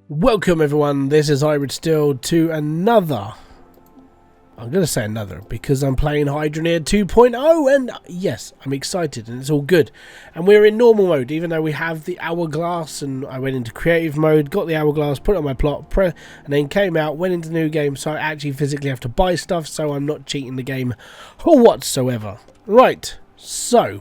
Welcome everyone, this is Hybridsteel to another, I'm going to say another because I'm playing Hydroneer 2.0 and yes, I'm excited and it's all good. And we're in normal mode even though we have the hourglass, and I went into creative mode, got the hourglass, put it on my plot, and then came out, went into the new game, so I actually physically have to buy stuff, so I'm not cheating the game whatsoever. Right, so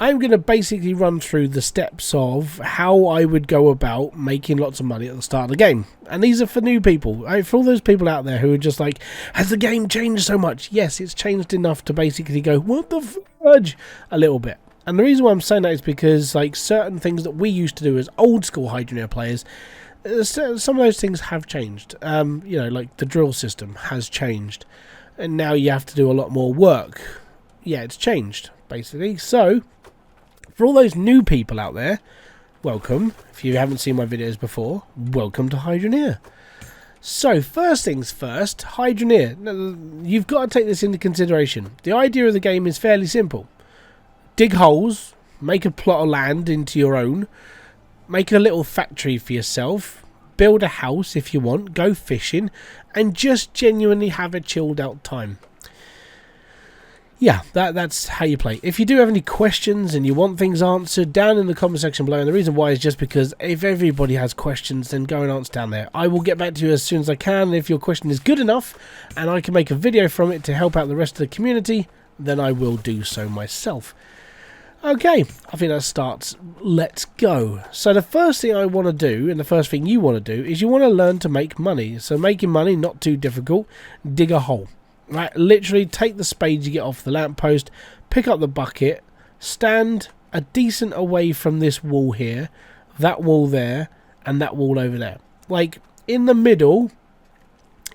I'm going to basically run through the steps of how I would go about making lots of money at the start of the game. And these are for new people. For all those people out there who are just like, has the game changed so much? Yes, it's changed enough to basically go, what the fudge? A little bit. And the reason why I'm saying that is because like certain things that we used to do as old school Hydroneer players, some of those things have changed. You know, like the drill system has changed. And now you have to do a lot more work. Yeah, it's changed, basically. So for all those new people out there, welcome. If you haven't seen my videos before, welcome to Hydroneer. So first things first, Hydroneer. You've got to take this into consideration. The idea of the game is fairly simple. Dig holes, make a plot of land into your own, make a little factory for yourself, build a house if you want, go fishing, and just genuinely have a chilled out time. Yeah, that's how you play. If you do have any questions and you want things answered, down in the comment section below. And the reason why is just because if everybody has questions, then go and answer down there. I will get back to you as soon as I can. If your question is good enough and I can make a video from it to help out the rest of the community, then I will do so myself. Okay, I think that starts. Let's go. So the first thing I want to do, and the first thing you want to do, is you want to learn to make money. So making money, not too difficult. Dig a hole. Right, literally take the spade you get off the lamppost, pick up the bucket, stand a decent away from this wall here, that wall there, and that wall over there. Like, in the middle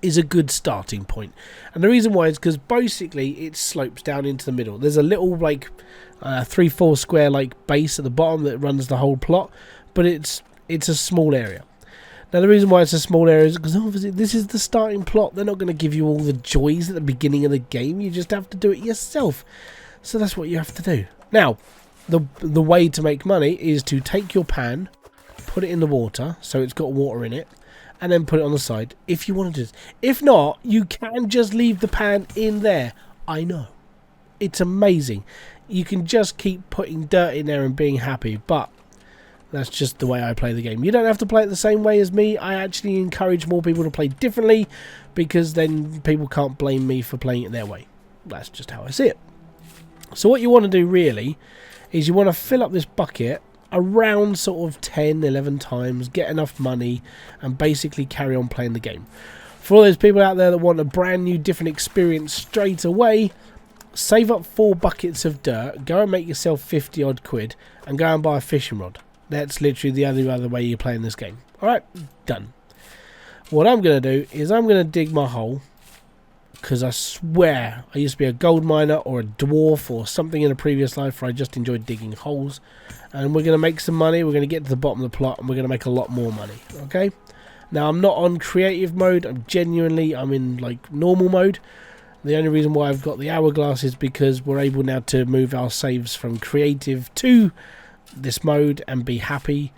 is a good starting point. And the reason why is because basically it slopes down into the middle. There's a little, like, 3-4 square, like, base at the bottom that runs the whole plot, but it's a small area. Now the reason why it's a small area is because obviously this is the starting plot. They're not going to give you all the joys at the beginning of the game. You just have to do it yourself. So that's what you have to do. Now, the way to make money is to take your pan, put it in the water, so it's got water in it, and then put it on the side if you want to do this. If not, you can just leave the pan in there. I know. It's amazing. You can just keep putting dirt in there and being happy, but that's just the way I play the game. You don't have to play it the same way as me. I actually encourage more people to play differently because then people can't blame me for playing it their way. That's just how I see it. So what you want to do really is you want to fill up this bucket around sort of 10, 11 times, get enough money, and basically carry on playing the game. For all those people out there that want a brand new different experience straight away, save up 4 buckets of dirt, go and make yourself 50 odd quid, and go and buy a fishing rod. That's literally the only other way you're playing this game. Alright, done. What I'm going to do is I'm going to dig my hole. Because I swear I used to be a gold miner or a dwarf or something in a previous life where I just enjoyed digging holes. And we're going to make some money. We're going to get to the bottom of the plot and we're going to make a lot more money. Okay? Now I'm not on creative mode. I'm in like normal mode. The only reason why I've got the hourglass is because we're able now to move our saves from creative to this mode and be happy.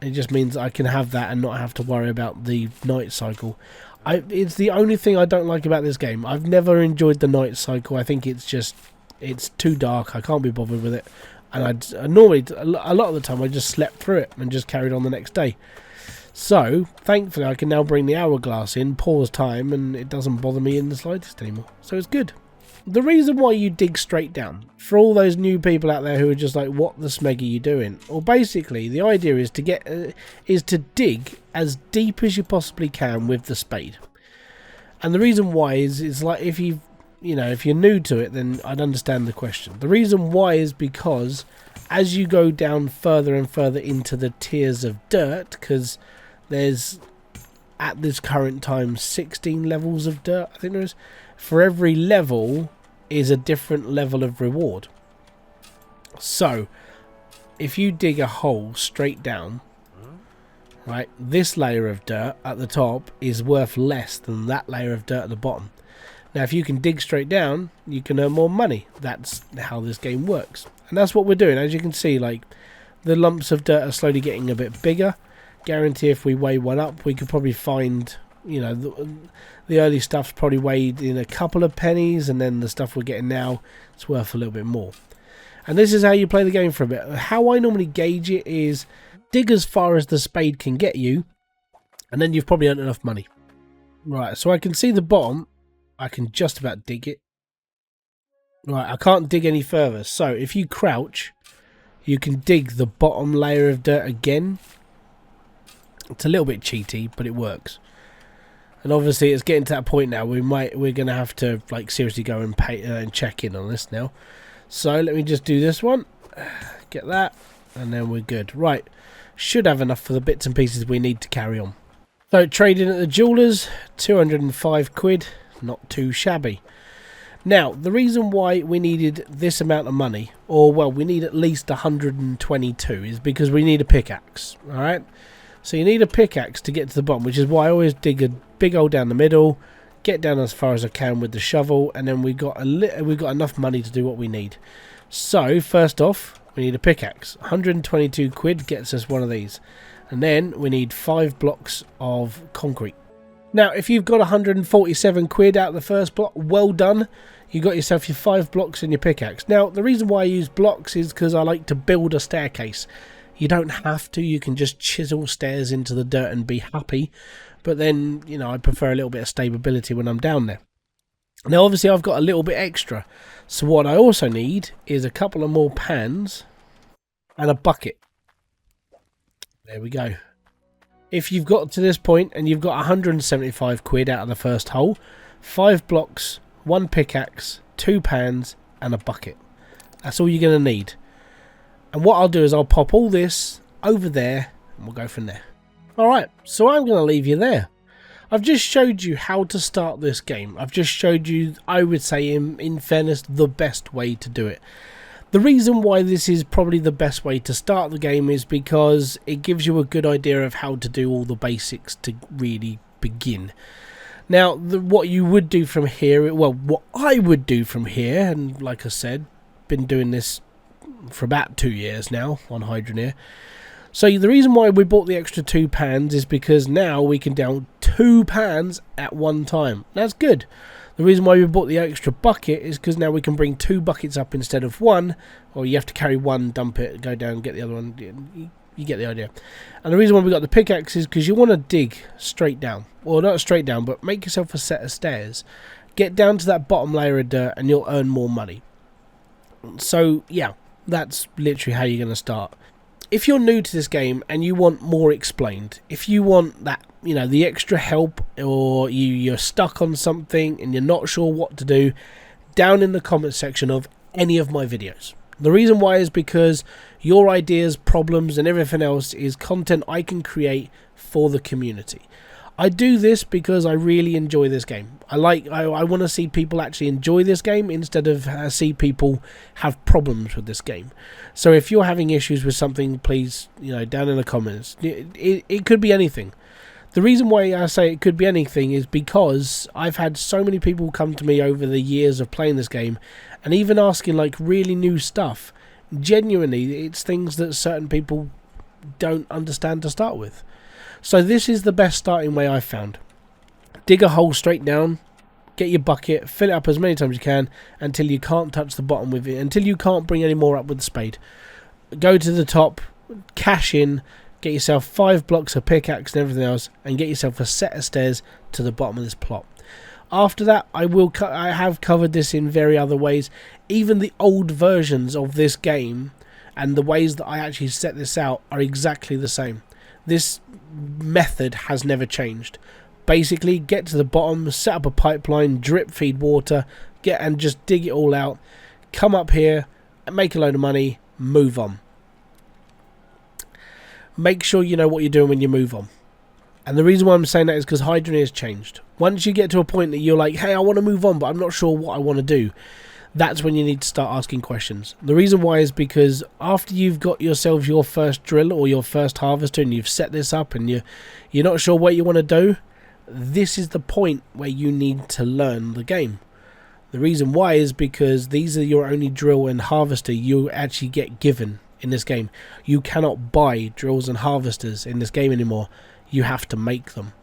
It just means I can have that and not have to worry about the night cycle. It's the only thing I don't like about this game. I've never enjoyed the night cycle. I think it's too dark. I can't be bothered with it. And normally a lot of the time I just slept through it and just carried on the next day. So thankfully I can now bring the hourglass in, pause time, and it doesn't bother me in the slightest anymore. So it's good. The reason why you dig straight down, for all those new people out there who are just like, what the smeg are you doing? Well, basically, the idea is to dig as deep as you possibly can with the spade. And the reason why is like if you're new to it, then I'd understand the question. The reason why is because as you go down further and further into the tiers of dirt, because there's at this current time 16 levels of dirt, I think there is. For every level is a different level of reward. So if you dig a hole straight down, right, this layer of dirt at the top is worth less than that layer of dirt at the bottom. Now if you can dig straight down, you can earn more money. That's how this game works. And that's what we're doing. As you can see, like, the lumps of dirt are slowly getting a bit bigger. Guarantee if we weigh one up, we could probably find, you know, the early stuff's probably weighed in a couple of pennies, and then the stuff we're getting now, it's worth a little bit more. And this is how you play the game for a bit. How I normally gauge it is dig as far as the spade can get you, and then you've probably earned enough money. Right, so I can see the bottom. I can just about dig it. Right, I can't dig any further. So if you crouch, you can dig the bottom layer of dirt again. It's a little bit cheaty, but it works. And obviously it's getting to that point now. We're going to have to like seriously go and pay and check in on this now. So let me just do this one. Get that, and then we're good. Right, should have enough for the bits and pieces we need to carry on. So trading at the jeweller's, 205 quid, not too shabby. Now, the reason why we needed this amount of money, or well, we need at least 122, is because we need a pickaxe, alright? So you need a pickaxe to get to the bottom, which is why I always dig a big hole down the middle, get down as far as I can with the shovel, and then we've got enough money to do what we need. So, first off, we need a pickaxe. 122 quid gets us one of these. And then we need 5 blocks of concrete. Now, if you've got 147 quid out of the first block, well done. You got yourself your 5 blocks and your pickaxe. Now, the reason why I use blocks is because I like to build a staircase. You don't have to. You can just chisel stairs into the dirt and be happy. But then, you know, I prefer a little bit of stability when I'm down there. Now, obviously, I've got a little bit extra. So what I also need is a couple of more pans and a bucket. There we go. If you've got to this point and you've got 175 quid out of the first hole, 5 blocks, 1 pickaxe, 2 pans and a bucket. That's all you're going to need. And what I'll do is I'll pop all this over there and we'll go from there. Alright, so I'm going to leave you there. I've just showed you how to start this game. I've just showed you, I would say in fairness, the best way to do it. The reason why this is probably the best way to start the game is because it gives you a good idea of how to do all the basics to really begin. Now, what you would do from here, well, what I would do from here, and like I said, been doing this for about 2 years now on Hydroneer. So the reason why we bought the extra 2 pans is because now we can down 2 pans at one time. That's good. The reason why we bought the extra bucket is because now we can bring 2 buckets up instead of 1, or you have to carry 1, dump it, go down, get the other one. You get the idea. And the reason why we got the pickaxe is because you want to dig straight down. Well, not straight down, but make yourself a set of stairs. Get down to that bottom layer of dirt and you'll earn more money. So, yeah, that's literally how you're going to start. If you're new to this game and you want more explained, if you want that, you know, the extra help, or you're stuck on something and you're not sure what to do, down in the comment section of any of my videos. The reason why is because your ideas, problems and everything else is content I can create for the community. I do this because I really enjoy this game. I want to see people actually enjoy this game instead of see people have problems with this game. So if you're having issues with something, please, you know, down in the comments. It could be anything. The reason why I say it could be anything is because I've had so many people come to me over the years of playing this game and even asking like really new stuff. Genuinely, it's things that certain people don't understand to start with. So this is the best starting way I've found. Dig a hole straight down, get your bucket, fill it up as many times as you can until you can't touch the bottom with it, until you can't bring any more up with the spade. Go to the top, cash in, get yourself 5 blocks of pickaxe and everything else, and get yourself a set of stairs to the bottom of this plot. After that, I have covered this in very other ways. Even the old versions of this game and the ways that I actually set this out are exactly the same. This method has never changed. Basically, get to the bottom, set up a pipeline, drip feed water, and just dig it all out, come up here, make a load of money, move on. Make sure you know what you're doing when you move on. And the reason why I'm saying that is because Hydroneer has changed. Once you get to a point that you're like, hey, I want to move on, but I'm not sure what I want to do, that's when you need to start asking questions. The reason why is because after you've got yourself your first drill or your first harvester and you've set this up and you're not sure what you want to do, this is the point where you need to learn the game. The reason why is because these are your only drill and harvester you actually get given in this game. You cannot buy drills and harvesters in this game anymore. You have to make them.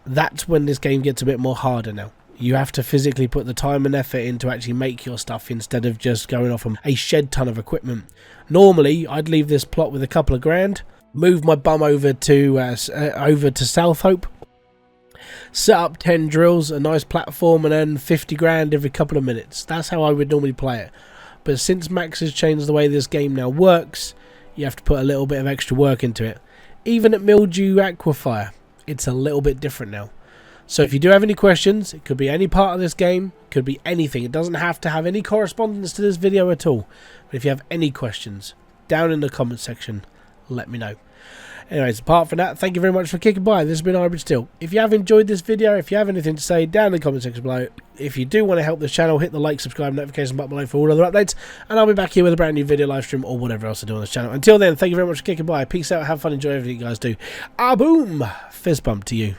That's when this game gets a bit more harder now. You have to physically put the time and effort in to actually make your stuff instead of just going off a shed ton of equipment. Normally, I'd leave this plot with a couple of grand, move my bum over to South Hope, set up 10 drills, a nice platform, and earn 50 grand every couple of minutes. That's how I would normally play it. But since Max has changed the way this game now works, you have to put a little bit of extra work into it. Even at Mildew Aquifer, it's a little bit different now. So if you do have any questions, it could be any part of this game, it could be anything. It doesn't have to have any correspondence to this video at all. But if you have any questions, down in the comment section, let me know. Anyways, apart from that, thank you very much for kicking by. This has been Hybridsteel. If you have enjoyed this video, if you have anything to say, down in the comment section below. If you do want to help this channel, hit the like, subscribe, notification button below for all other updates. And I'll be back here with a brand new video, live stream, or whatever else I do on this channel. Until then, thank you very much for kicking by. Peace out, have fun, enjoy everything you guys do. Ah, boom! Fist bump to you.